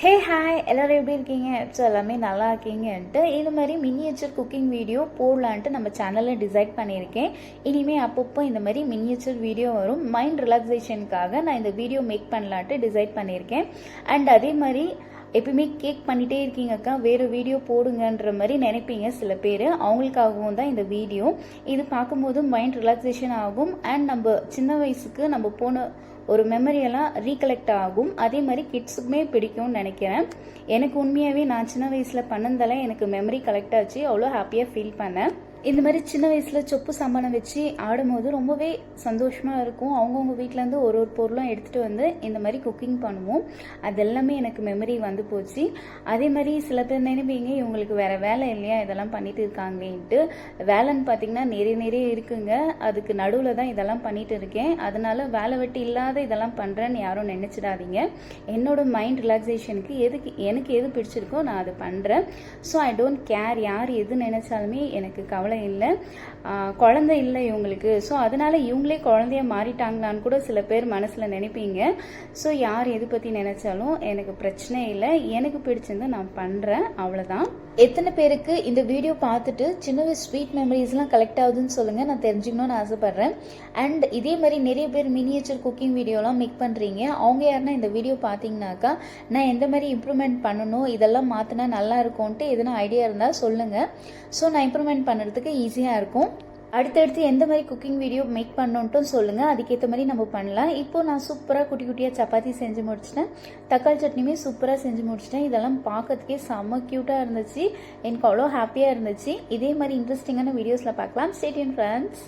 Hey hi எல்லோரும் எப்படி இருக்கீங்க? ஸோ எல்லாமே நல்லா இருக்கீங்கன்ட்டு இது மாதிரி மினியேச்சர் குக்கிங் வீடியோ போடலான்ட்டு நம்ம சேனலில் டிசைட் பண்ணியிருக்கேன். இனிமேல் அப்பப்போ இந்த மாதிரி மினியேச்சர் வீடியோ வரும். மைண்ட் ரிலாக்ஸேஷனுக்காக நான் இந்த வீடியோ மேக் பண்ணலான்ட்டு டிசைட் பண்ணியிருக்கேன். அண்ட் அதே மாதிரி எப்பயுமே கேக் பண்ணிகிட்டே இருக்கீங்கக்கா, வேறு வீடியோ போடுங்கன்ற மாதிரி நினைப்பீங்க சில பேர். அவங்களுக்காகவும் தான் இந்த வீடியோ. இது பார்க்கும்போது மைண்ட் ரிலாக்ஸேஷன் ஆகும். அண்ட் நம்ம சின்ன வயசுக்கு நம்ம போன ஒரு மெமரியெல்லாம் ரீகலெக்ட் ஆகும். அதே மாதிரி கிட்ஸுக்குமே பிடிக்கும்னு நினைக்கிறேன். எனக்கு உண்மையாகவே நான் சின்ன வயசில் பண்ணதெல்லாம் எனக்கு மெமரி கலெக்ட் ஆச்சு. அவ்வளோ ஹாப்பியாக ஃபீல் பண்ணேன். இந்த மாதிரி சின்ன வயசில் சொப்பு சாமானை வச்சு ஆடும்போது ரொம்பவே சந்தோஷமாக இருக்கும். அவங்கவுங்க வீட்டிலேருந்து ஒரு ஒரு பொருளும் எடுத்துகிட்டு வந்து இந்த மாதிரி குக்கிங் பண்ணுவோம். அது எல்லாமே எனக்கு மெமரி வந்து போச்சு. அதே மாதிரி சில பேர் நினைப்பீங்க இவங்களுக்கு வேறு வேலை இல்லையா இதெல்லாம் பண்ணிட்டு இருக்காங்கன்ட்டு. வேலைன்னு பார்த்தீங்கன்னா நிறைய இருக்குங்க. அதுக்கு நடுவில் தான் இதெல்லாம் பண்ணிட்டு இருக்கேன். அதனால வேலை வெட்டி இல்லாத இதெல்லாம் பண்ணுறேன்னு யாரும் நினச்சிடாதீங்க. என்னோட மைண்ட் ரிலாக்ஸேஷனுக்கு எனக்கு எது பிடிச்சிருக்கோ நான் அதை பண்ணுறேன். ஸோ ஐ டோன்ட் கேர் யார் எது நினச்சாலுமே எனக்கு கவலை இல்லை. குழந்தை இல்லை இவங்களுக்கு, ஸோ அதனால இவங்களே குழந்தைய மாறிட்டாங்களான்னு கூட சில பேர் மனசில் நினைப்பீங்க. ஸோ யார் எது பற்றி நினைச்சாலும் எனக்கு பிரச்சனை இல்லை. எனக்கு பிடிச்சிருந்து நான் பண்ணுறேன், அவ்வளோதான். எத்தனை பேருக்கு இந்த வீடியோ பார்த்துட்டு சின்ன வயசு ஸ்வீட் மெமரிஸ்லாம் கலெக்ட் ஆகுதுன்னு சொல்லுங்கள், நான் தெரிஞ்சுக்கணும்னு ஆசைப்பட்றேன். அண்ட் இதே மாதிரி நிறைய பேர் மினியேச்சர் குக்கிங் வீடியோலாம் மேக் பண்ணுறீங்க. அவங்க யாருன்னா இந்த வீடியோ பார்த்தீங்கன்னாக்கா நான் எந்த மாதிரி இம்ப்ரூவ்மெண்ட் பண்ணணும், இதெல்லாம் மாற்றினா நல்லா இருக்கும்ன்ட்டு எதனா ஐடியா இருந்தால் சொல்லுங்கள். ஸோ நான் இம்ப்ரூவ்மெண்ட் பண்ணுறதுக்கு ஈஸியாக இருக்கும். அடுத்தடுத்து எந்த மாதிரி குக்கிங் வீடியோ மேக் பண்ணணுன்ட்டும் சொல்லுங்கள், அதுக்கேற்ற மாதிரி நம்ம பண்ணலாம். இப்போது நான் சூப்பராக குட்டி குட்டியாக சப்பாத்தி செஞ்சு முடிச்சிட்டேன். தக்காளி சட்னியுமே சூப்பராக செஞ்சு முடிச்சிட்டேன். இதெல்லாம் பார்க்கறதுக்கே செம்ம க்யூட்டாக இருந்துச்சு. எனக்கு அவ்வளோ ஹாப்பியாக இருந்துச்சு. இதே மாதிரி இன்ட்ரெஸ்டிங்கான வீடியோஸில் பார்க்கலாம். Stay tune friends.